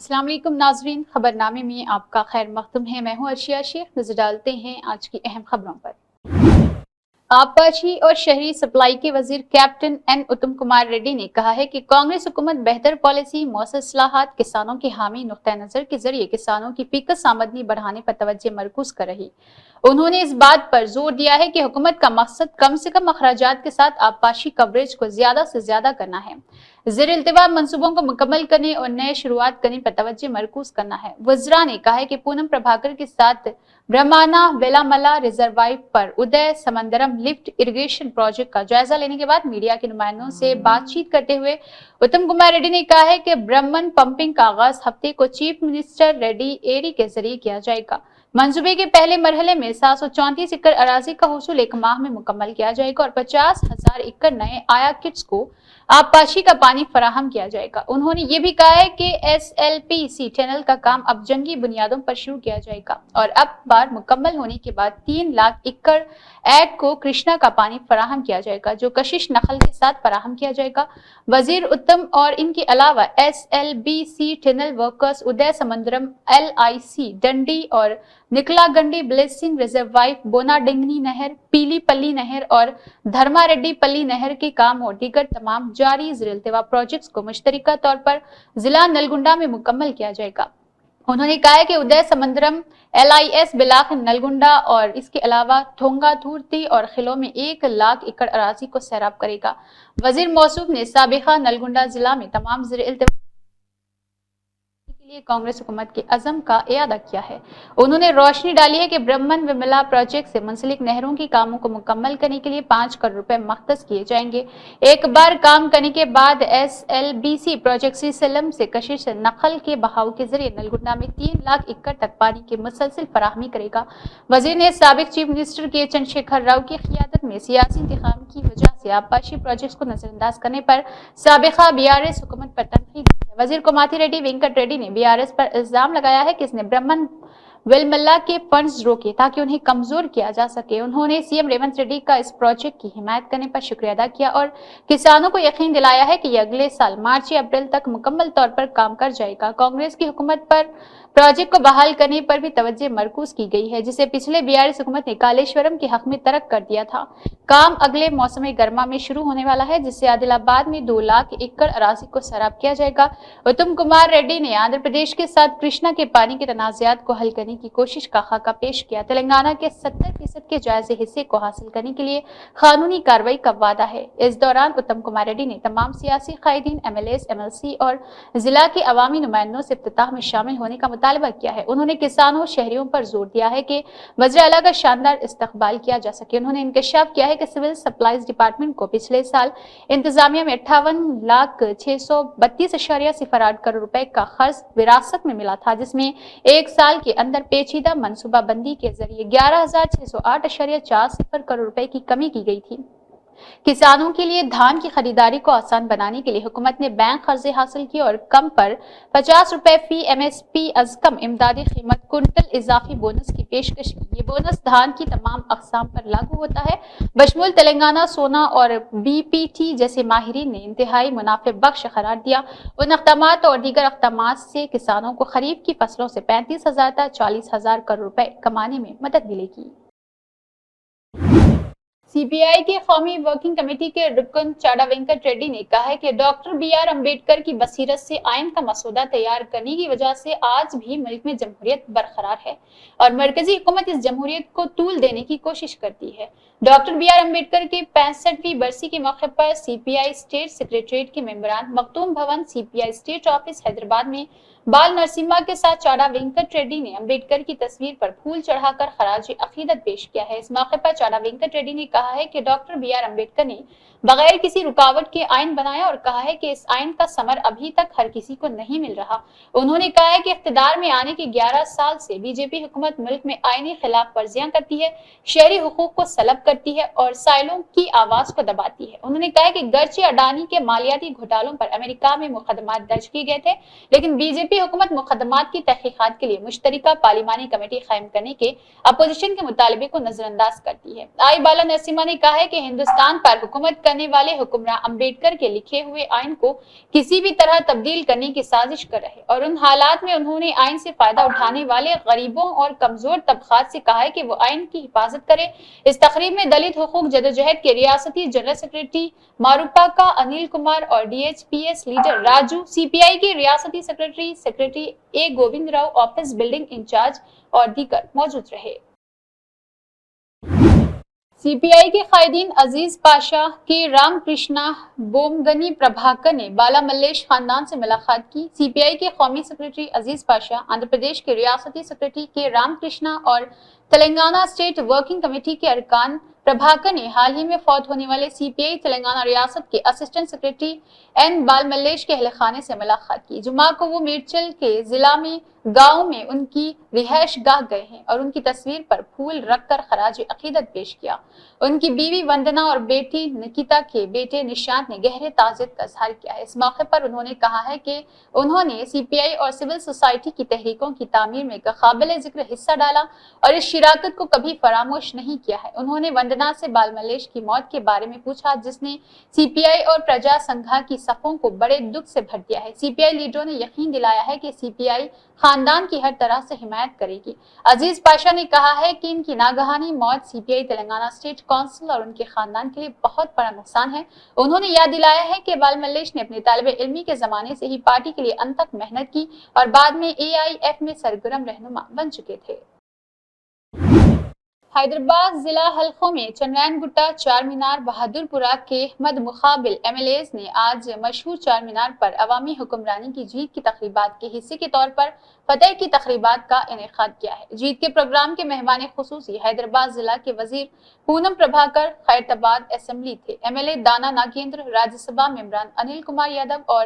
अस्सलाम वालेकुम नाजरीन, खबरनामे में आपका खैर मकदूम है। मैं हूं अर्शिया शेख। नजर डालते हैं आज की अहम खबरों पर। आबकारी और शहरी सप्लाई के वजीर कैप्टन एन उत्तम कुमार रेड्डी ने कहा है कि कांग्रेस हुकूमत बेहतर पॉलिसी, मौसर इस्लाहात, किसानों की हामी नुक्ता नजर के जरिए किसानों की फीकस आमदनी बढ़ाने पर तवज्जो मरकूज कर रही। उन्होंने इस बात पर जोर दिया है कि हुकूमत का मकसद कम से कम अखराजात के साथ आबपाशी कवरेज को ज्यादा से ज्यादा करना है, ज़ेर इल्तिवा मंसूबों को मुकम्मल करने और नए शुरुआत करने पर तवज्जो मरकूज करना है। वज़रा ने कहा है कि पूनम प्रभाकर के साथ ब्रह्माना वेलामला रिजर्वायर पर उदय समंदरम लिफ्ट इरिगेशन प्रोजेक्ट का जायजा लेने के बाद मीडिया के नुमाइंदों से बातचीत करते हुए उत्तम कुमार रेड्डी ने कहा है कि ब्रह्मन पंपिंग का आगाज हफ्ते को चीफ मिनिस्टर रेड्डी एरी के जरिए किया जाएगा। मंसूबे के पहले मरहले में 734 एकड़ अराजी का हुसूल एक माह में मुकम्मल किया जाएगा और 50,000 एकड़ नए आया किट्स को आबपाशी का पानी फराहम किया जाएगा। उन्होंने ये भी कहा है कि SLPC टनल का काम अब जंगी बुनियादों पर शुरू किया जाएगा और अब बार मुकम्मल होने के बाद 3 लाख एकड़ ऐड को कृष्णा का पानी फराहम किया जाएगा, जो कशिश नखल के साथ फराहम किया जाएगा। वजीर उत्तम और इनके अलावा SLBC टनल वर्कर्स उदय समंदरम LIC डंडी और निकला गंडी ब्लेसिंग रिजर्वायर, बोनाडिंगनी नहर, पीली पल्ली नहर और धर्मारेड्डी पल्ली नहर के काम और दीगर तमाम जारी ज़िर-इल्तिवा प्रोजेक्ट्स को मुश्तरका तौर पर जिला नलगुंडा में मुकम्मल किया जाएगा। उन्होंने कहा है कि उदय समंदरम LIS बिलाख नलगुंडा और इसके अलावा ठोंगा थूरती और खिलो में 1 लाख एकड़ अराजी को सैराब करेगा। वजीर मौसूफ ने साबिका नलगुंडा जिला में तमाम ज़िर-इल्तिवा के लिए कांग्रेस हुकूमत के अज़म का इयादा किया है। उन्होंने रोशनी डाली है कि ब्रह्मन विमला प्रोजेक्ट से मुंसलिक नहरों के कामों को मुकम्मल करने के लिए 5 करोड़ रुपए मख्तस किए जाएंगे। एक बार काम करने के बाद SLBC प्रोजेक्ट सीसलम से कशिश नखल के बहाव के जरिए नलगुंडा में 3 लाख एकड़ तक पानी की मुसलसिल फराहमी करेगा। वजीर ने साबिक चीफ मिनिस्टर के चंद्रशेखर राव की क़ियादत में सियासी इंतखाब की वजह से आबपाशी प्रोजेक्ट्स को नजरअंदाज करने पर साबिका BRS हुकूमत पर तनकीद की है। वजीर कोमाती रेड्डी वेंकट रेड्डी ने BRS पर इल्जाम लगाया है कि इसने ब्रह्मन वेलमल्ला के फंड्स रोके ताकि उन्हें कमजोर किया जा सके। उन्होंने CM रेवंत रेड्डी का इस प्रोजेक्ट की हिमायत करने पर शुक्रिया अदा किया और किसानों को यकीन दिलाया है कि यह अगले साल मार्च या अप्रैल तक मुकम्मल तौर पर काम कर जाएगा। कांग्रेस की हुकूमत पर प्रोजेक्ट को बहाल करने पर भी तवज्जो मरकूज की गई है, जिसे पिछले BRS हुकूमत ने कालेश्वरम के हक में तर्क कर दिया था। काम अगले मौसम गर्मा में शुरू होने वाला है, जिससे आदिलाबाद में 2 लाख एकड़ अराजी को सैराब किया जाएगा। उत्तम कुमार रेड्डी ने आंध्र प्रदेश के साथ कृष्णा के पानी के तनाज़ात को हल करने की कोशिश का खाका पेश किया। तेलंगाना के 70% के जायजे हिस्से को हासिल करने के लिए कानूनी कार्रवाई का वादा है। इस दौरान उत्तम कुमार रेड्डी ने तमाम सियासी कायदीन, MLAs, MLC और जिला के अवामी नुमाइंदों से इफ्तिताह में शामिल होने का मुतालबा किया है। उन्होंने किसानों, शहरियों पर जोर दिया है कि वज़ीर-ए-आला का शानदार इस्तकबाल किया जा सके। उन्होंने इंकशाफ किया है कि सिविल सप्लाईज डिपार्टमेंट को पिछले साल इंतजामिया में 58,632.08 करोड़ रुपए का खर्च विरासत में मिला था, जिसमें 1 साल के अंदर पेचीदा मनसूबाबंदी के जरिए 11,608.40 करोड़ रुपए की कमी की गई थी। किसानों के लिए धान की खरीदारी को आसान बनाने के लिए हुकूमत ने बैंक कर्जे हासिल की और कम पर 50 रुपए फी MSP अज कम इमदादी कीमत कुंटल इजाफी बोनस की पेशकश की। ये बोनस धान की तमाम अकसाम पर लागू होता है। बशमूल तेलंगाना सोना और BPT जैसे माहिरीन ने इंतहाई मुनाफे बख्श करार दिया। उन अक़दामात और दीगर अक़दामात से किसानों को खरीफ की फसलों से 35,000 तक 40,000 करोड़ रुपए कमाने में मदद मिलेगी। CPI की कौमी वर्किंग कमेटी के रुकन चाड़ा वेंकट रेड्डी ने कहा है कि डॉक्टर BR अम्बेडकर की बसीरत से आइन का मसौदा तैयार करने की वजह से आज भी मुल्क में जमहूरियत बरकरार है और मरकजी हुकूमत इस जमहूरियत को तूल देने की कोशिश करती है। डॉक्टर BR अम्बेडकर की 65वीं बरसी के मौके पर CPI स्टेट सेक्रेटरीट के मेंबरान मखदूम भवन CPI स्टेट ऑफिस हैदराबाद में बाल नरसिम्हा के साथ चाड़ा वेंकट रेड्डी ने अम्बेडकर की तस्वीर पर फूल चढ़ाकर खराज अकीदत पेश किया है। इस मौके पर चाड़ा वेंकट रेड्डी ने कहा है कि डॉक्टर BR अम्बेडकर ने बगैर किसी रुकावट के आइन बनाया और कहा है कि इस आइन का समर अभी तक हर किसी को नहीं मिल रहा। उन्होंने कहा है कि इख्तिदार में आने के 11 साल से BJP हुकूमत मुल्क में आईनी खिलाफ वर्जियां करती है, शहरी हुकूक को सलब कर करती है और साइलों की आवाज को दबाती है। उन्होंने कहा कि गर्चे अडानी के मालियाती घोटालों पर अमेरिका में मुकदमात दर्ज किए गए थे, लेकिन बीजेपी हुकूमत मुकदमात की तहकीकात के लिए मुश्तरका पार्लिमानी कमेटी कायम करने के अपोजिशन के मुतालबे को नजरअंदाज करती है। आई बाला नसीमा ने कहा है कि हिंदुस्तान पर हुकूमत करने वाले हुक्मरान अम्बेडकर के लिखे हुए आइन को किसी भी तरह तब्दील करने की साजिश कर रहे और उन हालात में उन्होंने आइन से फायदा उठाने वाले गरीबों और कमजोर तबकात से कहा है कि वो आइन की हिफाजत करे। इस तकरीब में दलित हुकूक जदोजहद के रियासती जनरल सेक्रेटरी मारूपा का अनिल कुमार और DHPS लीडर राजू, CPI के रियासती secretary A Govind Rao, office building incharge और दीगर मौजूद रहे। CPI के कायदीन अजीज पाशा के रामकृष्णा बोमगनी प्रभाकर ने बाला मल्लेश खानदान से मुलाकात की। CPI के कौमी सेक्रेटरी अजीज पाशा, आंध्र प्रदेश के रियासती सेक्रेटरी के रामकृष्णा और तेलंगाना स्टेट वर्किंग कमेटी के अरकान प्रभाकर ने हाल ही में फौत होने वाले CPI तेलंगाना रियासत के असिस्टेंट सेक्रेटरी N बाल मल्लेश के अहल खाने से मुलाकात की। जुमा को वो मेडचल के जिला में गांव में उनकी रिहाइश गाह गए हैं और उनकी तस्वीर पर फूल रखकर खराज अकीदत पेश किया। उनकी बीवी वंदना और बेटी निकिता के बेटे निशांत ने गहरे ताज़ियत का इजहार किया है। इस मौके पर उन्होंने कहा है कि उन्होंने CPI और सिविल सोसाइटी की तहरीकों की तामीर में काबिल जिक्र हिस्सा डाला और इस शिराकत को कभी फरामोश नहीं किया है। उन्होंने वंदना से बाल मल्लेश की मौत के बारे में पूछा, जिसने CPI और प्रजा संघ की सफों को बड़े दुख से भर दिया है। CPI लीडरों ने यकीन दिलाया है कि CPI खानदान की हर तरह से हिमायत करेगी। अजीज पाशा ने कहा है कि इनकी नागहानी मौत CPI तेलंगाना स्टेट काउंसिल और उनके खानदान के लिए बहुत बड़ा नुकसान है। उन्होंने याद दिलाया है कि बाल मल्लेश ने अपने तालिबे इल्मी के जमाने से ही पार्टी के लिए अंत तक मेहनत की और बाद में AIF में सरगर्म रहनुमा बन चुके थे। हैदराबाद जिला हल्कों में चंद्रायन गुट्टा, चार मीनार, बहादुरपुरा के मद मुकाबिल MLAs ने आज मशहूर चार मीनार पर अवामी हुक्मरानी की जीत की तकरीबात के हिस्से के तौर पर फतेह की तकरीबात का इनेकाद किया है। जीत के प्रोग्राम के मेहमान खुसूसी हैदराबाद जिला के वजीर पूनम प्रभाकर खैरताबाद असेंबली थे। MLA दाना नागेंद्र, राज्यसभा मेंबरान अनिल कुमार यादव और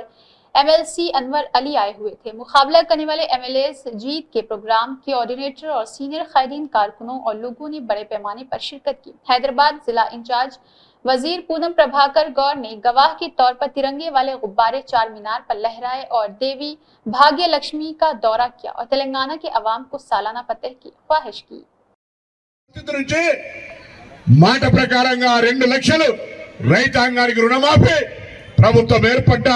MLC अनवर अली आए हुए थे। मुकाबला करने वाले MLAs जीत के प्रोग्राम के ऑर्डिनेटर और सीनियर कायदीन, कारकुनों और लोगों ने बड़े पैमाने पर शिरकत की। हैदराबाद जिला इंचार्ज वजीर पूनम प्रभाकर गौर ने गवाह के तौर पर तिरंगे वाले गुब्बारे चार मीनार पर लहराए और देवी भाग्य लक्ष्मी का दौरा किया और तेलंगाना के अवाम को सालाना फतेह की ख्वाहिश की। మాట ప్రకారంగా 2 లక్షలు రైతాంగానికి రుణమాఫీ ప్రభుత్వం ఏర్పడ్డ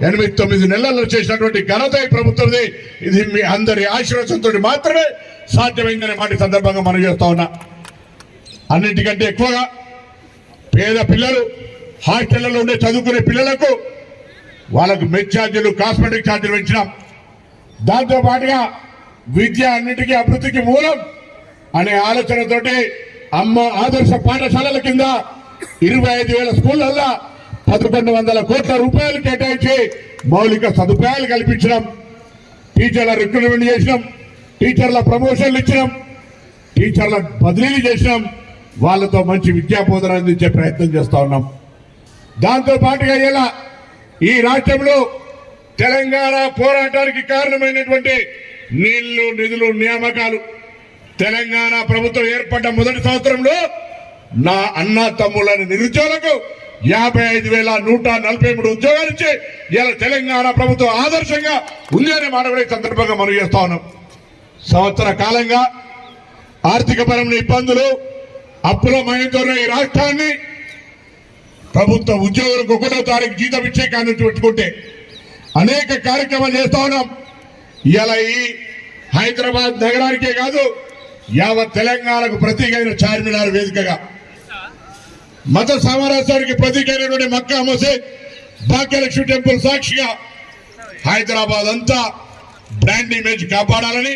8-9 నెలల్లో చేసినటువంటి ఘనత ఈ ప్రభుత్వంది. ఇది మీ అందరి ఆశీర్వాదంతో మాత్రమే సాధ్యమైందనే మాట సందర్భంగా మనం చేస్తా ఉన్నా. అన్నింటికంటే ఎక్కువగా పేద పిల్లలు హాస్టళ్లలో ఉండే చదువుకునే పిల్లలకు వాళ్ళకు మెస్ ఛార్జీలు, కాస్మెటిక్ ఛార్జీలు పెంచినాం. దాంతో పాటుగా విద్య అన్నిటికీ అభివృద్ధికి మూలం అనే ఆలోచనతోటి అమ్మ ఆదర్శ పాఠశాలల కింద 25,000 స్కూళ్లలో 1,100 కోట్ల రూపాయలు కేటాయించి మౌలిక సదుపాయాలు కల్పించడం, టీచర్ల రిక్రూట్మెంట్ చేసినాం, టీచర్ల ప్రమోషన్లు ఇచ్చినాం, టీచర్ల బదిలీలు చేసినాం, వాళ్ళతో మంచి విద్యా బోధన అందించే ప్రయత్నం చేస్తా ఉన్నాం. దాంతో పాటుగా ఇలా ఈ రాష్ట్రంలో తెలంగాణ పోరాటానికి కారణమైనటువంటి నీళ్లు, నిధులు, నియామకాలు తెలంగాణ ప్రభుత్వం ఏర్పడ్డ మొదటి సంవత్సరంలో నా అన్న తమ్ముళ్ళని నిరుద్యోగులకు 55,143 ఉద్యోగాలు ఇచ్చి ఇలా తెలంగాణ ప్రభుత్వం ఆదర్శంగా ఉంది అనే మాట కూడా ఈ సందర్భంగా మనం చేస్తా ఉన్నాం. సంవత్సర కాలంగా ఆర్థికపరమైన ఇబ్బందులు, అప్పుల మయంతోనే ఈ రాష్ట్రాన్ని ప్రభుత్వ ఉద్యోగులకు 1వ తారీఖు జీతం ఇచ్చే కానీ పెట్టుకుంటే అనేక కార్యక్రమాలు చేస్తా ఉన్నాం. ఇలా ఈ హైదరాబాద్ నగరానికే కాదు యావత్ తెలంగాణకు ప్రతీక అయిన చార్మినార్ వేదికగా, మత సామరస్యానికి ప్రతీక అయినటువంటి మక్కా మసీద్, భాగ్యలక్ష్మి టెంపుల్ సాక్షిగా హైదరాబాద్ అంతా బ్రాండ్ ఇమేజ్ కాపాడాలని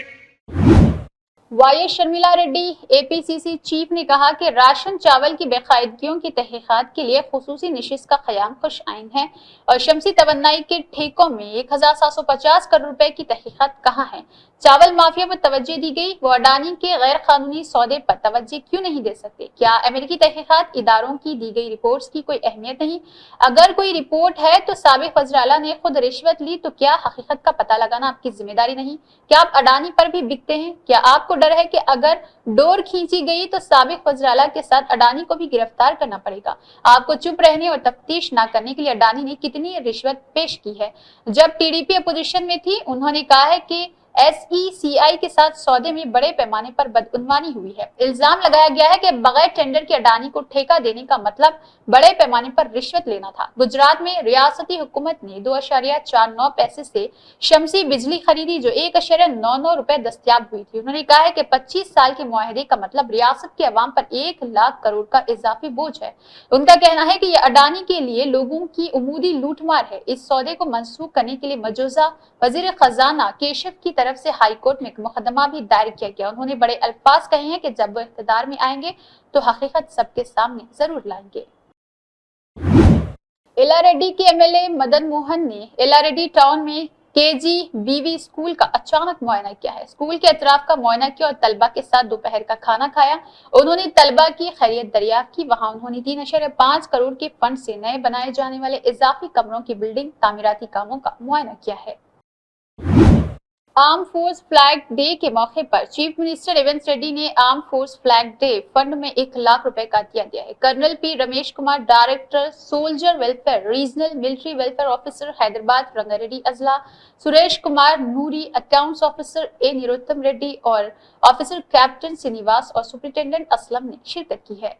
YS Sharmila Reddy APCC chief ने कहा कि राशन चावल की बेकायदगियों की तहकीकात के लिए खुसूसी निशिस्त का क़याम खुश आइन है और शमसी तवन्नाई के ठेकों में 1,750 करोड़ रुपए की तहकीकात कहाँ है। चावल माफिया पर तवज्जो दी गई, वो अडानी के गैर कानूनी सौदे पर तवज्जो क्यों नहीं दे सकते? क्या अमेरिकी तहकीकात इदारों की दी गई रिपोर्ट्स की कोई अहमियत नहीं? अगर कोई रिपोर्ट है तो साबिक वज़ीर आला ने खुद रिश्वत ली, तो क्या हकीकत का पता लगाना आपकी जिम्मेदारी नहीं? क्या आप अडानी पर भी बिकते हैं? क्या आपको डर है कि अगर डोर खींची गई तो साबिक वज़ीर-ए-आला के साथ अडानी को भी गिरफ्तार करना पड़ेगा। आपको चुप रहने और तफ्तीश न करने के लिए अडानी ने कितनी रिश्वत पेश की है। जब टीडीपी अपोजिशन में थी, उन्होंने कहा है कि SECI के साथ सौदे में बड़े पैमाने पर बदउनवानी हुई है। इल्जाम लगाया गया है कि बगैर टेंडर के अडानी को ठेका देने का मतलब बड़े पैमाने पर रिश्वत लेना था। गुजरात में रियासती हुकूमत ने 2.49 पैसे से शमसी बिजली खरीदी जो 1.99 रुपए दस्तयाब हुई थी। उन्होंने कहा है कि 25 साल के मुआहदे का मतलब रियासत के अवाम पर 1 लाख करोड़ का इजाफी बोझ है। उनका कहना है कि यह अडानी के लिए लोगों की उमूदी लूटमार है। इस सौदे को मंसूख करने के लिए मौजूदा वजीर खजाना केशव की तरफ से हाई कोर्ट में एक मुकदमा भी दायर किया गया। उन्होंने बड़े अल्फाज कहे हैं कि जब वो इख्तियार में आएंगे तो हकीकत सबके सामने जरूर लाएंगे। एलारेड्डी के MLA मदन मोहन ने एलारेड्डी टाउन में KGBV स्कूल का अचानक मुआयना किया है। स्कूल के अतराफ का मुआयना किया और तलबा के साथ दोपहर का खाना खाया। उन्होंने तलबा की खैरियत दरियाफ्त की। वहां उन्होंने 3.5 करोड़ के फंड से नए बनाए जाने वाले इजाफी कमरों की बिल्डिंग तामीराती कामों का मुआयना किया है। आर्म फोर्स फ्लैग डे के मौके पर चीफ मिनिस्टर रेवंत रेड्डी ने arm force flag day fund में 1 लाख रुपए का दिया दिया है। Colonel P Ramesh Kumar, director soldier welfare regional military welfare officer Hyderabad Rangareddy अजला, Suresh Kumar Noori, accounts officer A Nirottam Reddy और ऑफिसर कैप्टन श्रीनिवास और सुपरिटेंडेंट असलम ने शिरकत की है।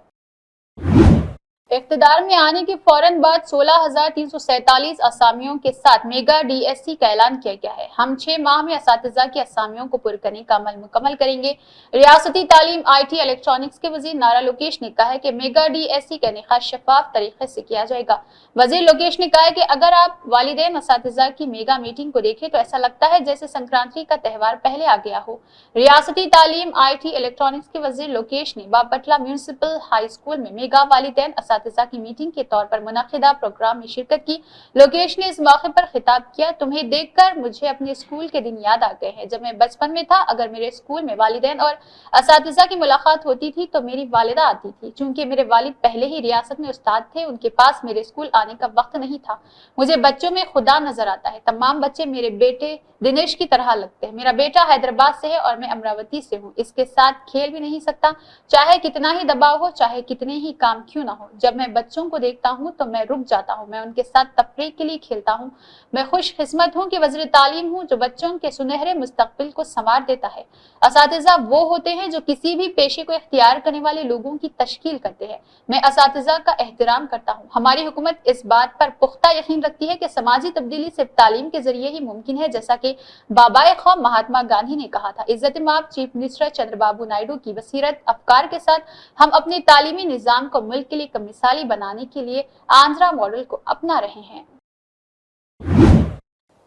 इख्तिदार में आने के फौरन बाद 16,347 असामियों के साथ मेगा DSC का ऐलान किया गया है। हम 6 माह में असातिज़ा की असामियों को पूरा करने का अमल मुकम्मल करेंगे। रियासती तालीम IT इलेक्ट्रॉनिक्स के वजीर नारा लोकेश ने कहा है कि मेगा DSC का इनेकाद शफाफ तरीके से किया जाएगा। वजीर लोकेश ने कहा है कि अगर आप वालिदैन असातिज़ा की मेगा मीटिंग को देखें तो ऐसा लगता है जैसे संक्रांति का त्यौहार पहले आ गया हो। रियासती तालीम IT इलेक्ट्रॉनिक्स के वजीर लोकेश ने बापटला म्यूनिसिपल हाई स्कूल में मेगा वालिदैन असातिज़ा की मीटिंग के तौर पर मुनक़िदा प्रोग्राम में शिरकत की। लोकेश ने इस मौके पर खिताब किया, तुम्हें देखकर मुझे अपने स्कूल के दिन याद आ गए हैं। जब मैं बचपन में था, अगर मेरे स्कूल में वालिदैन और असातिज़ा की मुलाकात होती थी तो मेरी वालिदा आती थी। चूंकि मेरे वालिद पहले ही रियासत में उस्ताद थे, उनके पास मेरे स्कूल आने का वक्त नहीं था। मुझे बच्चों में खुदा नजर आता है। तमाम बच्चे मेरे बेटे दिनेश की तरह लगते हैं। मेरा बेटा हैदराबाद से है और मैं अमरावती से हूँ। इसके साथ खेल भी नहीं सकता, चाहे कितना ही दबाव हो, चाहे कितने ही काम क्यों ना हो। जब मैं बच्चों को देखता हूँ तो मैं रुक जाता हूँ। मैं उनके साथ तफरीह के लिए खेलता हूँ। मैं खुशकिस्मत हूँ कि वज़ीर तालीम हूँ जो बच्चों के सुनहरे मुस्तकबिल को संवार देता है। असातिज़ा वो होते हैं जो किसी भी पेशे को इख्तियार करने वाले लोगों की तश्कील करते हैं। मैं असातिज़ा का एहतराम करता हूँ। हमारी हुकूमत इस बात पर पुख्ता यकीन रखती है कि समाजी तब्दीली सिर्फ तालीम के जरिए ही मुमकिन है, जैसा कि बाबाए ख़ौम महात्मा गांधी ने कहा था। इज्जत-ए-माब चीफ मिनिस्टर चंद्रबाबू नायडू की बसीरत अफकार के साथ हम अपने तालीमी निज़ाम को मुल्क के लिए एक मिसाली बनाने के लिए आंध्रा मॉडल को अपना रहे हैं।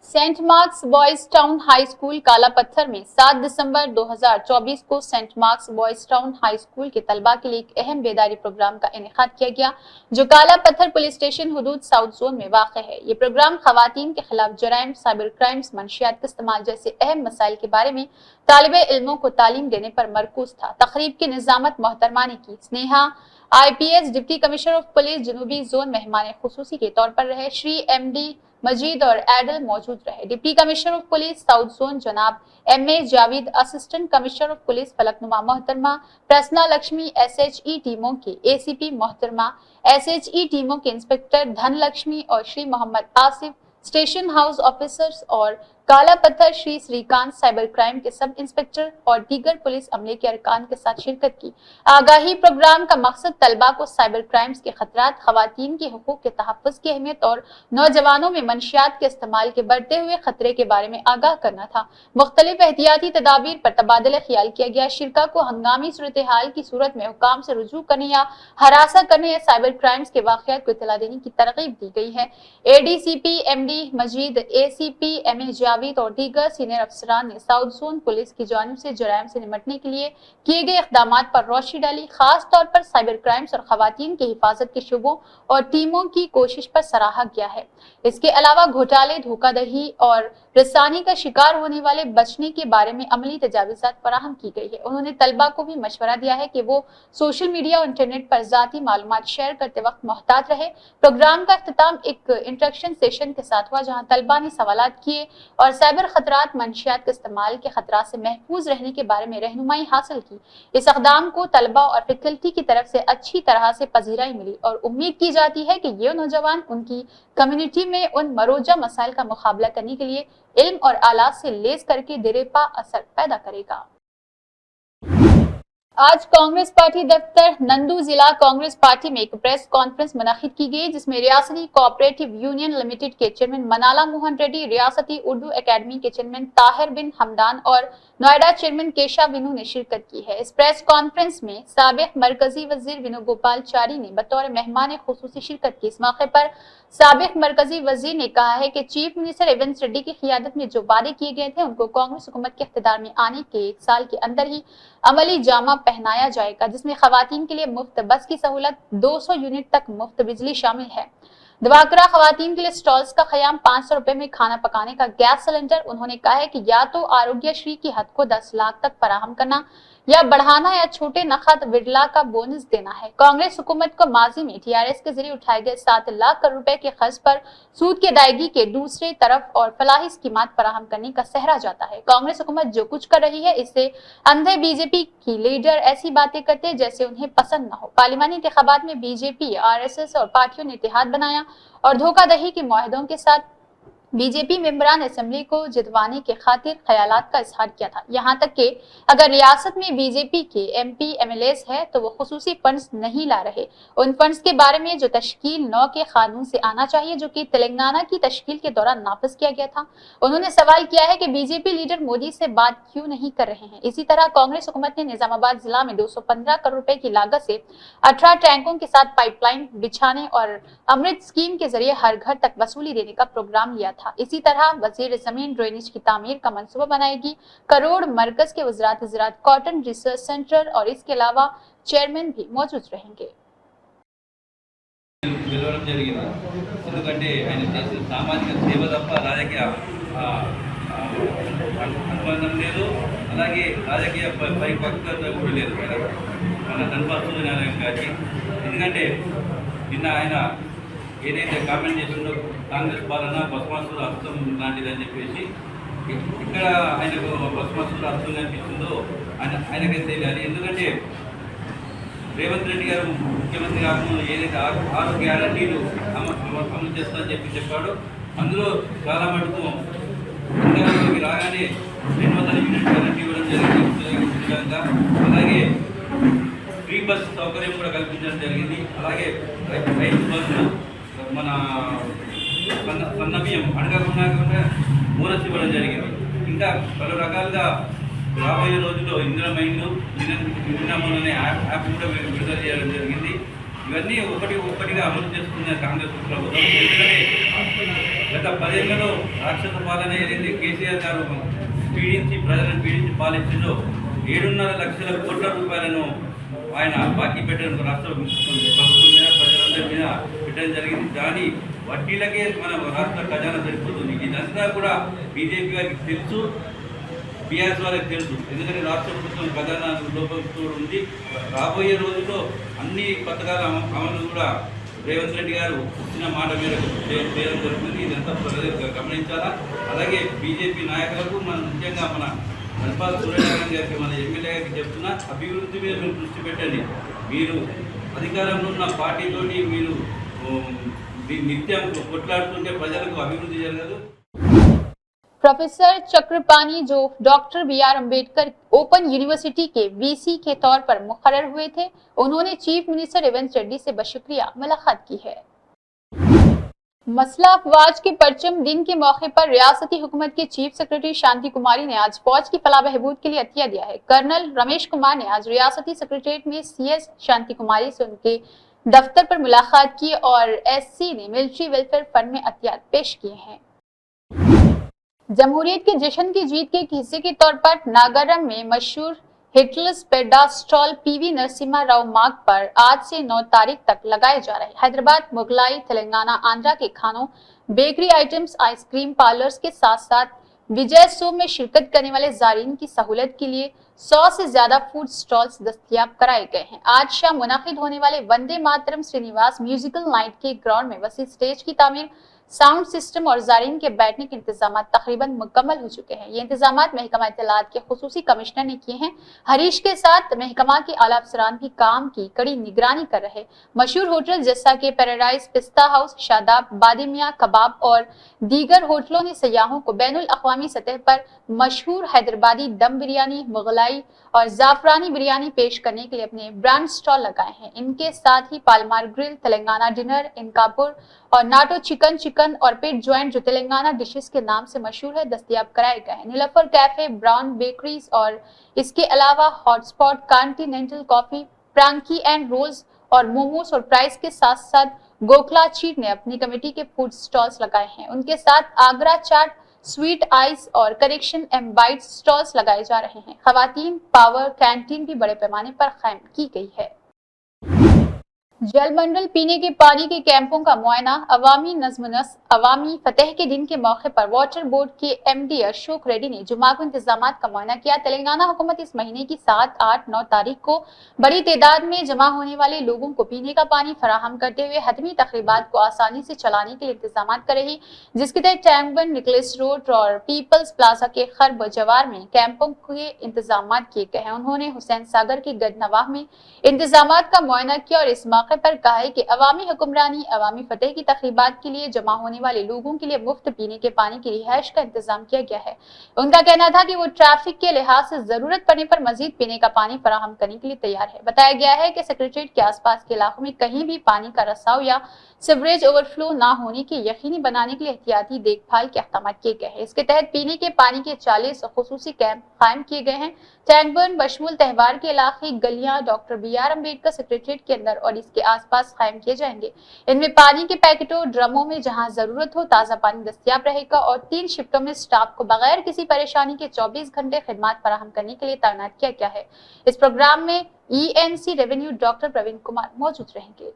Saint Mark's Boys Town High School Kala Patthar में 7 दिसंबर 2024 को Saint Mark's Boys Town High School के तलबा के लिए एक अहम बेदारी प्रोग्राम का इनेकाद किया गया, जो काला पत्थर पुलिस स्टेशन हुदूद साउथ जोन में वाक़ है। ये प्रोग्राम खवातीन के खिलाफ जराइम, साइबर क्राइम्स, मंशियात के इस्तेमाल जैसे अहम मसाइल के बारे में तालिबे इल्मों को तालीम देने पर मरकूज था। तकरीब की निज़ामत मोहतरमा ने की। Sneha IPS deputy commissioner of police जनूबी जोन मेहमान खुसूसी के तौर पर रहे। श्री MD मजीद और एडल मौजूद रहे। Deputy commissioner of police south zone जनाब MA Javed, assistant commissioner of police Falaknuma मोहतरमा प्रसन्ना लक्ष्मी, SHE टीमों के ACP मोहतरमा, SHE टीमों के इंस्पेक्टर धन लक्ष्मी और Shri Mohammad Asif, station house officers और काला पत्थर श्री श्रीकांत, साइबर क्राइम के सब इंस्पेक्टर और दीगर पुलिस अमले के अरकान के साथ शिरकत की। आगाही प्रोग्राम का मकसद तलबा को साइबर क्राइम्स के खतरात, खवातीन के हुकूक के तहफ़्फ़ुज़ की अहमियत और नौजवानों में मंशियात के इस्तेमाल के बढ़ते हुए खतरे के बारे में आगाह करना था। मुख्तलिफ एहतियाती तदाबीर पर तबादला ख्याल किया गया। शिरका को हंगामी सूरत हाल की सूरत में हुकाम से रुजू करने या हरासा करने या साइबर क्राइम्स के वाक़यात को इत्तला देने की तरगीब दी गई है। ADCP MD मजीद, ACP MA जावेद और दीगर सीनियर अफसरान ने साउथ जोन पुलिस की जानिब से जराइम से निमटने के लिए किए गए इक़दामात पर रोशनी डाली। खास तौर पर साइबर क्राइम्स और खवातीन की हिफाजत के शुबों और टीमों की कोशिश पर सराहा गया है। इसके अलावा घोटाले, धोखाधड़ी और रसानी का शिकार होने वाले बचने के बारे में अमली तजावीज़ात फराहम की गई है। उन्होंने तलबा को भी मशवरा दिया है कि वो सोशल मीडिया और इंटरनेट पर ज़ाती मालूमात शेयर करते वक्त मोहतात रहे। प्रोग्राम का इख्तिताम एक इंटरेक्शन सेशन के साथ हुआ, जहाँ तलबा ने सवालात किए और और साइबर खतरात मंशियात के इस्तेमाल के खतरात से महफूज रहने के बारे में रहनुमाई हासिल की। इस इक़दाम को तलबा और फैकल्टी की तरफ से अच्छी तरह से पजीराई मिली और उम्मीद की जाती है कि ये नौजवान उनकी कम्युनिटी में उन मरोजा मसाइल का मुकाबला करने के लिए इल्म और आलात से लेस करके दिरेपा असर पैदा करेगा। आज कांग्रेस पार्टी दफ्तर नंदू जिला कांग्रेस पार्टी में एक प्रेस कॉन्फ्रेंस मुनक्किद की गई, जिसमें रियासती कोऑपरेटिव यूनियन लिमिटेड के चेयरमैन मनाला मोहन रेड्डी, रियासती उर्दू एकेडमी के चेयरमैन ताहिर बिन हमदान और नोएडा चेयरमैन केशा विनू ने शिरकत की है। इस प्रेस कॉन्फ्रेंस में साबिक मरकजी वजीर वेणुगोपाल चारी ने बतौर मेहमान खुसूसी शिरकत की। इस मौके पर साबिक मरकजी वजीर ने कहा है कि चीफ मिनिस्टर रेवंत रेड्डी की क़ियादत में जो वादे किए गए थे उनको कांग्रेस हुकूमत के इख्तियार में आने के 1 साल के अंदर ही अमली जामा पहनाया जाएगा, जिसमें खवातीन के लिए मुफ्त बस की सहूलत, 200 यूनिट तक मुफ्त बिजली शामिल है। दवाकरा खवातीन के लिए स्टॉल्स का क़याम, 500 रुपए में खाना पकाने का गैस सिलेंडर। उन्होंने कहा है कि या तो आरोग्यश्री की हद को 10 लाख तक फराहम करना या बढ़ाना या छोटे नखद विरला का बोनस देना है। कांग्रेस हुकूमत को माजी में टीआरएस के जरिए उठाए गए 7 लाख करोड़ रुपए के खर्च पर सूद की अदायगी के दूसरे तरफ और फलाही स्कीमात फराहम करने का सहरा जाता है। कांग्रेस हुकूमत जो कुछ कर रही है इससे अंधे बीजेपी की लीडर ऐसी बातें करते हैं जैसे उन्हें पसंद न हो। पार्लिमानी इंतखाबात में बीजेपी, आरएसएस और पार्टियों ने इत्तेहाद बनाया और धोखाधड़ी के मुआहदों के साथ बीजेपी मेंबरान असेंबली को जितवाने के खातिर ख्यालात का इजहार किया था। यहाँ तक कि अगर रियासत में बीजेपी के एमपी एमएलएस है तो वो खुसूसी फंड्स नहीं ला रहे। उन फंड्स के बारे में जो तश्कील 9 के कानून से आना चाहिए, जो कि तेलंगाना की तश्कील के दौरान नाफिज किया गया था। उन्होंने सवाल किया है कि बीजेपी लीडर मोदी से बात क्यों नहीं कर रहे हैं। इसी तरह कांग्रेस हुकूमत ने निजामाबाद जिला में 215 करोड़ रुपए की लागत से 18 टैंकों के साथ पाइपलाइन बिछाने और अमृत स्कीम के जरिए हर घर तक वसूली देने का प्रोग्राम लिया था। इसी तरह वजीर जमीन ड्रेनेज की तामीर का मंसूबा बनाएगी। करोड़ मरकज के वज़रात ज़राअत कॉटन रिसर्च सेंटर और इसके अलावा चेयरमैन भी मौजूद रहेंगे। ఎందుకంటే ఆయన చేసిన సామాజిక సేవ తప్ప రాజకీయ అనుబంధం లేదు, అలాగే రాజకీయ పరిపక్వత కూడా లేదు మన కనపడుతుంది నారాయణ గారికి. ఎందుకంటే నిన్న ఆయన ఏదైతే కామెంట్ చేసిందో కాంగ్రెస్ పాలన బస్మాసుల హస్తం లాంటిదని చెప్పేసి, ఇక్కడ ఆయనకు బస్మాసుల హస్తం కనిపిస్తుందో ఆయనకైతే తెలియాలి. ఎందుకంటే రేవంత్ రెడ్డి గారు ముఖ్యమంత్రి కాకుండా ఏదైతే 6 గ్యారంటీలు అమలు చేస్తామని చెప్పాడో అందులో చాలా మటుకు అధికారంలోకి రాగానే 200 యూనిట్ గ్యారంటీ ఇవ్వడం జరిగింది. అలాగే ఫ్రీ బస్ సౌకర్యం కూడా కల్పించడం జరిగింది. అలాగే రైతు బస్సు, మన సన్న బియ్యం అడగకుండా బోనస్ ఇవ్వడం జరిగింది. ఇంకా పలు రకాలుగా రాబోయే రోజుల్లో ఇందిరమైండ్లు నిన్న యాప్ కూడా విడుదల చేయడం జరిగింది. ఇవన్నీ ఒక్కటిగా అమలు చేస్తున్న కాంగ్రెస్ ప్రభుత్వం. ఎందుకంటే గత 10 ఏళ్లలో రాక్షస పాలన ఏదైతే కేసీఆర్ గారు ప్రజలను పీడించి పాలించిందో 7.5 లక్షల కోట్ల రూపాయలను ఆయన బాకీ పెట్టడం రాష్ట్ర ప్రభుత్వం మీద, ప్రజలందరి మీద పెట్టడం జరిగింది. కానీ వడ్డీలకే మన రాష్ట్ర ఖజానా సరిపోతుంది. ఇదంతా కూడా బీజేపీ వారికి తెలుసు, బీఆర్ఎస్ వారికి తెలుసు. ఎందుకంటే రాష్ట్ర ప్రభుత్వం ఖజానా లోపంతో ఉంది. రాబోయే రోజుల్లో అన్ని పథకాల అమలు కూడా రేవంత్ రెడ్డి గారు ఇచ్చిన మాట మేరకు చేయడం జరుగుతుంది. ఇదంతా ప్రజలు గమనించాలా. అలాగే బీజేపీ నాయకులకు ముఖ్యంగా మన ధన్పాల్ సూర్యనారాయణ గారికి, మన ఎమ్మెల్యే గారికి చెప్తున్నా, అభివృద్ధి మీద మీరు దృష్టి పెట్టండి. మీరు అధికారంలో ఉన్న పార్టీతోటి మీరు నిత్యం కొట్లాడుతుంటే ప్రజలకు అభివృద్ధి జరగదు. प्रोफेसर चक्रपाणी जो doctor B R. Ambedkar open university के वीसी के तौर पर मुकर्रर हुए थे, उन्होंने चीफ मिनिस्टर रेवंत रेड्डी से बशुक्रिया मुलाकात की है। मसला अफवाज के परचम दिन के मौके पर रियासती हुकूमत के चीफ सेक्रेटरी शांति कुमारी ने आज फौज की फलाह बहबूद के लिए अतिया दिया है। कर्नल रमेश कुमार ने आज रियासती सेक्रेटरीट में सीएस शांति कुमारी से उनके दफ्तर पर मुलाकात की और एससी ने मिलिट्री वेलफेयर फंड में अतियात पेश किए हैं। जमहूरियत के जश्न की जीत के एक हिस्से के तौर पर नागारम में मशहूर हिटलर्स पेडा स्टॉल पीवी नरसिम्हा राव मार्ग पर आज से 9 तारीख तक लगाए जा रहे। हैदराबाद, मुगलाई, तेलंगाना, आंध्रा के खानों, बेकरी आइटम्स, आइसक्रीम पार्लर्स के साथ साथ विजय शो में शिरकत करने वाले ज़ायरीन की सहूलत के लिए 100 से ज्यादा फूड स्टॉल्स दस्तयाब कराए गए हैं। आज शाम मुनाकिद होने वाले वंदे मातरम श्रीनिवास म्यूजिकल नाइट के ग्राउंड में वसी स्टेज की तामीर, साउंड सिस्टम और ज़ायरीन के बैठने के इंतजाम तकरीबन मुकम्मल हो चुके हैं। ये इंतजाम महकमा इत्तलात के खुसूसी कमिश्नर ने किए हैं। हरीश के साथ महकमा के आला अफसरान भी काम की कड़ी निगरानी कर रहे। मशहूर होटल जैसा कि पैराडाइज, पिस्ता हाउस, शादाब, बादिमिया कबाब और दीगर होटलों ने सयाहों को बैनुल अक़वामी सतह पर मशहूर हैदराबादी दम बिरयानी, मुगलाई और जाफरानी बिरयानी पेश करने के लिए अपने ब्रांड स्टॉल लगाए हैं। इनके साथ ही पालमार ग्रिल, तेलंगाना डिनर, इनकापुर और नाटो चिकन और पेट ज्वाइंट जो तेलंगाना डिशेस के नाम से मशहूर है, दस्तयाब कराए गए हैं। नीलोफर कैफे, ब्राउन बेकरीज और इसके अलावा hotspot, continental coffee, frankie and rolls और मोमोस और प्राइस के साथ साथ गोखला चीट ने अपनी कमेटी के फूड स्टॉल्स लगाए हैं। उनके साथ आगरा चाट, स्वीट आइस और करेक्शन एम बाइट स्टॉल्स लगाए जा रहे हैं। खवातीन पावर कैंटीन भी बड़े पैमाने पर कायम की गई है। जल मंडल पीने के पानी के कैंपों का मुआयना। अवामी नज़्म-ओ-नस्र अवामी फतह के दिन के मौके पर वाटर बोर्ड के एमडी अशोक रेड्डी ने जुमा को इंतजामात का मुआयना किया। तेलंगाना हुकूमत इस महीने की 7, 8, 9 तारीख को बड़ी तादाद में जमा होने वाले लोगों को पीने का पानी फराहम करते हुए हतमी तकरीबात को आसानी से चलाने के लिए इंतजाम करेगी, जिसके तहत टैंक बंद, निकलेस रोड और पीपल्स प्लाजा के खरब जवार में कैंपों के इंतजाम किए गए हैं। उन्होंने हुसैन सागर के गदनवाह में इंतजाम का मुआयना किया और इस मौके पर कहा है कि अवामी हुक्मरानी अवामी फतेह की तकरीबात के लिए जमा होने वाले लोगों के लिए मुफ्त पीने के पानी की रिहाइश का इंतजाम किया गया है। उनका कहना था कि वो ट्रैफिक के लिहाज से जरूरत पड़ने पर मजीद पीने का पानी फराहम करने के लिए तैयार है। बताया गया है कि सेक्रेटेरिएट के आसपास के इलाकों में कहीं भी पानी का रसाव या सीवरेज ओवरफ्लो न होने की यकीनी बनाने के लिए एहतियाती देखभाल के अहकाम किए गए हैं। इसके तहत पीने के पानी के 40 खुसूसी कैंप कायम किए गए हैं। टैंक बंद बशमूल तहवार के इलाके, गलियां डॉक्टर BR अम्बेडकर सेक्रेटेरिएट के अंदर और इसके आसपास कायम किए जाएंगे। इनमें पानी के पैकेटों, ड्रमों में जहां जरूरत हो ताज़ा पानी दस्तयाब रहेगा और 3 शिफ्टों में स्टाफ को बगैर किसी परेशानी के 24 घंटे खिदमत फराहम करने के लिए तैनात किया गया है। इस प्रोग्राम में ENC revenue doctor Praveen Kumar मौजूद रहेंगे।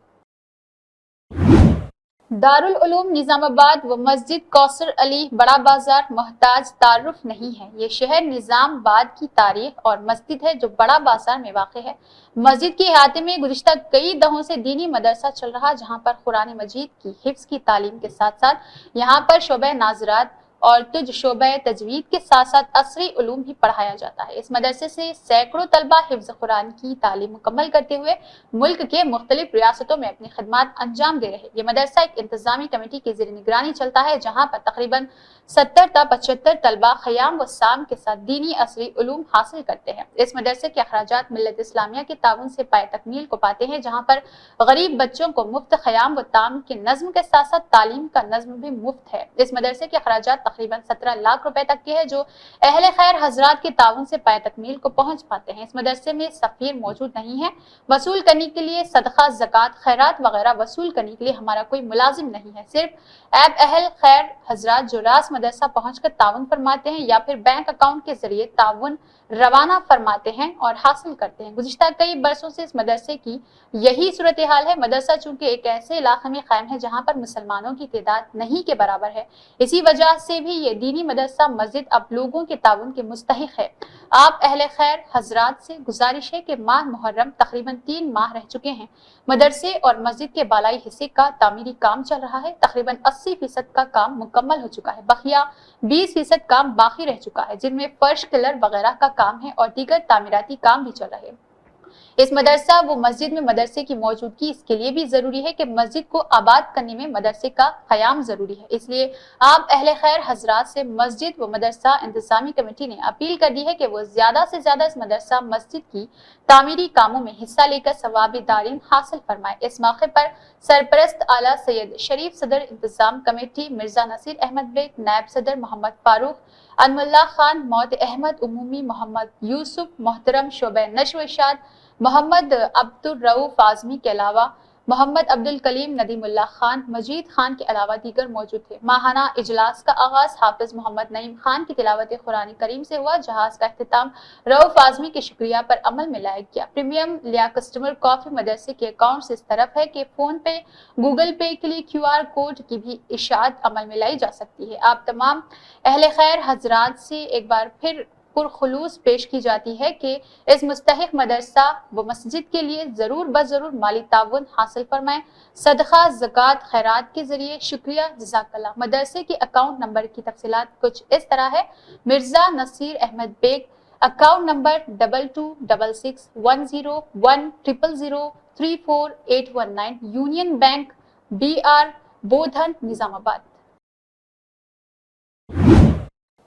दारुल उलूम निजामाबाद व मस्जिद कौसर अली बड़ा बाजार मोहताज तारुफ नहीं है। ये शहर निजामाबाद की तारीख और मस्जिद है जो बड़ा बाजार में वाक़ है। मस्जिद के अहाते में गुज़िश्ता कई दहों से दीनी मदरसा चल रहा, जहाँ पर कुरान मजीद की हिफ्ज़ की तालीम के साथ साथ यहाँ पर शोबे नाज़रात और तुझ शोबे तजवीद के साथ साथ असरी उलूम भी पढ़ाया जाता है। इस मदरसे से सैकड़ों तलबा हिफ्ज़ कुरान की तालीम मुकम्मल करते हुए मुल्क के मुख्तलिफ रियासतों में अपनी खिदमत अंजाम दे रहे। ये मदरसा एक इंतजामी कमेटी की ज़ेर निगरानी चलता है, जहाँ पर तकरीबन 70 ta 75 तलबा ख़याम व साम के साथ दीनी असरी उलूम हासिल करते हैं। इस मदरसे के अखराजात मिल्लत इस्लामिया के ताउन से पाए तकमील को पाते हैं, जहाँ पर गरीब बच्चों को मुफ्त ख़याम व ताम के नज़्म के साथ साथ तालीम का नज़्म भी मुफ्त है। इस मदरसे के अखराजात तकरीबन 17 लाख रुपए तक के है, जो अहले खैर हजरात के ताउन से पाए तकमील को पहुंच पाते हैं। इस मदरसे में सफीर मौजूद नहीं है। वसूल करने के लिए सदका, ज़कात, खैरात वगैरह वसूल करने के लिए हमारा कोई मुलाजिम नहीं है। सिर्फ ऐब अहल खैर हजरात जो रास मदरसा पहुंचकर ताउन फरमाते हैं या फिर बैंक अकाउंट के जरिए ताउन रवाना फरमाते हैं और हासिल करते हैं। गुज़िश्ता कई बरसों से इस मदरसे की यही सूरत हाल है। मदरसा चूंकि एक ऐसे इलाके में कायम है जहाँ पर मुसलमानों की तादाद नहीं के बराबर है, इसी वजह से भी ये दीनी मदरसा मस्जिद अब लोगों के ताउन के मुस्तहिक है। आप अहले खैर हजरात से गुजारिश है कि माह मुहर्रम तकरीबन 3 माह रह चुके हैं। मदरसे और मस्जिद के बालाई हिस्से का तामीरी काम चल रहा है। तकरीबन 80% का काम मुकम्मल हो चुका है। बकिया 20% काम बाकी रह चुका है, जिनमें फर्श, पिलर वगैरह का काम है और दीगर तामीराती काम भी चल रहे हैं। इस मदरसा व मस्जिद में मदरसे की मौजूदगी इसके लिए भी जरूरी है कि मस्जिद को आबाद करने में मदरसे का क़याम जरूरी है। इसलिए आप अहले खैर हजरात से मस्जिद व मदरसा इंतजामी कमेटी ने अपील कर दी है कि वो ज्यादा से ज्यादा इस मदरसा मस्जिद की तामीरी कामों में हिस्सा लेकर सवाबी दारीन हासिल फरमाए। इस मौके पर सरपरस्त आला सैयद शरीफ सदर इंतजाम कमेटी मिर्जा नसीर अहमद बेग, नायब सदर मोहम्मद फारूक, अनमुल्ला खान, मौत अहमद उमूमी, मोहम्मद यूसुफ, मोहतरम शोबे नशो इरशाद, मोहम्मद अब्दुल रऊफ आजमी के अलावा मोहम्मद अब्दुल कलीम, नदीमुल्लाह खान, मजीद खान के अलावा दीगर मौजूद थे। माहाना इजलास का आगाज हाफिज मोहम्मद नईम खान की तिलावत कुरान करीम से हुआ। जहाज का अख्तिताम रऊफ आजमी के शुक्रिया पर अमल में लाया गया। प्रीमियम लिया कस्टमर कॉफी मदरसे के अकाउंट इस तरफ है कि फोन पे, गूगल पे के लिए QR कोड की भी इशाअत अमल में लाई जा सकती है। आप तमाम अहले खैर हजरात से एक बार फिर पुरखुलूस पेश की जाती है कि इस मुस्तहिक मदरसा व मस्जिद के लिए ज़रूर बज़रूर माली ताउन हासिल फरमाएं। सदका, ज़कात, खैरात के जरिए शुक्रिया, जज़ाकल्लाह। मदरसे के अकाउंट नंबर की तफसीलात कुछ इस तरह है। Mirza Naseer Ahmed Baig, account number 2266100100034819, Union Bank BR Bodhan Nizamabad.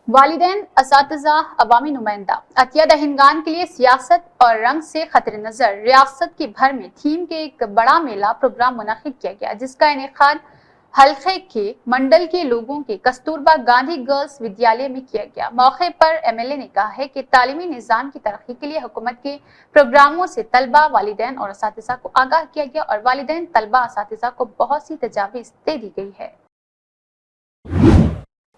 वालिदैन, असातिज़ा, अवामी नुमाइंदा अतिया दहिंगान के लिए सियासत और रंग से खतरे नजर रियासत के भर में थीम के एक बड़ा मेला प्रोग्राम मुनक्किद किया गया, जिसका इनेकाद हल्के के मंडल के लोगों के कस्तूरबा गांधी गर्ल्स विद्यालय में किया गया। मौके पर MLA ने कहा है कि तालीमी निज़ाम की तरक्की के लिए हुकूमत के प्रोग्रामों से तलबा, वालिदैन और असातिज़ा को आगाह किया गया और वालिदैन, तलबा, असातिज़ा को बहुत सी तजावीज़ दे दी गई है।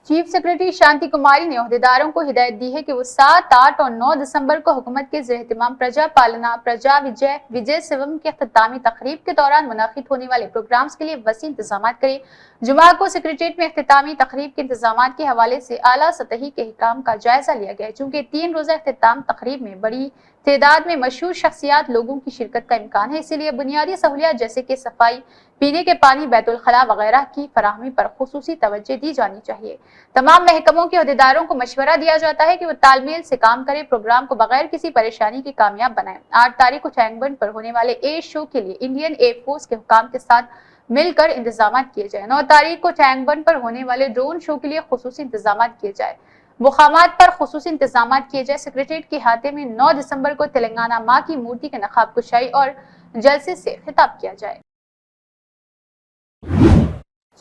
चीफ सेक्रेटरी शांति कुमारी ने ओहदेदारों को हिदायत दी है कि वो 7, 8 और 9 दिसंबर को हुकूमत के ज़ेर-ए-इत्तिमाम प्रजा पालना, प्रजा विजय, विजय शिवम के अख्तितामी तकरीब के दौरान मुनाकिद होने वाले प्रोग्राम्स के लिए वसी इंतजाम करें। जुमा को सेक्रेटरीट में अख्तितामी तकरीब के इंतजाम के हवाले से आला सतही के अहकाम का जायजा लिया गया, चूंकि 3 रोज़ा अख्तिताम तकरीब में बड़ी तादाद में मशहूर शख्सियात लोगों की शिरकत का इम्कान है, इसीलिए बुनियादी सहूलियात जैसे कि सफाई, पीने के पानी, बैतुल खला वगैरह की फराहमी पर खुसूसी तवज्जो दी जानी चाहिए। तमाम महकमों के अहदेदारों को मशवरा दिया जाता है कि वो तालमेल से काम करें, प्रोग्राम को बगैर किसी परेशानी के कामयाब बनाएं। 8 तारीख को टैंक बंड पर होने वाले एयर शो के लिए इंडियन एयरफोर्स के हुकाम के साथ मिलकर इंतजाम किए जाए। 9 तारीख को टैंक बंड पर होने वाले ड्रोन शो के लिए खुसूसी इंतजाम किए जाए, मुकामात पर खुसूसी इंतजाम किए जाए। सेक्रेटरीट के हाथे में 9 दिसंबर को तेलंगाना माँ की मूर्ति के नकाब कुशाई और जलसे से खिताब किया जाए।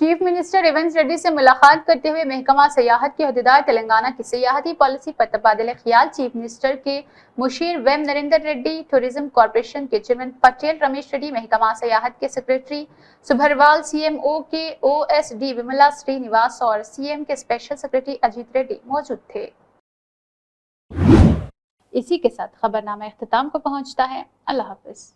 चीफ मिनिस्टर रेवंत रेड्डी से मुलाकात करते हुए महकमा सयाहत के अहदेदार तेलंगाना की सयाहती पॉलिसी पर तबादला ख्याल। चीफ मिनिस्टर के मुशीर वेम नरेंद्र रेड्डी, टूरिज्म कॉर्पोरेशन के चेयरमैन पटेल रमेश रेड्डी, महकमा सयाहत के सेक्रेटरी सुभरवाल, CMO के OSD विमला श्रीनिवास और CM के स्पेशल सेक्रेटरी अजीत रेड्डी मौजूद थे। इसी के साथ खबरनामा इख्तिताम को पहुंचता है। अल्लाह हाफिज।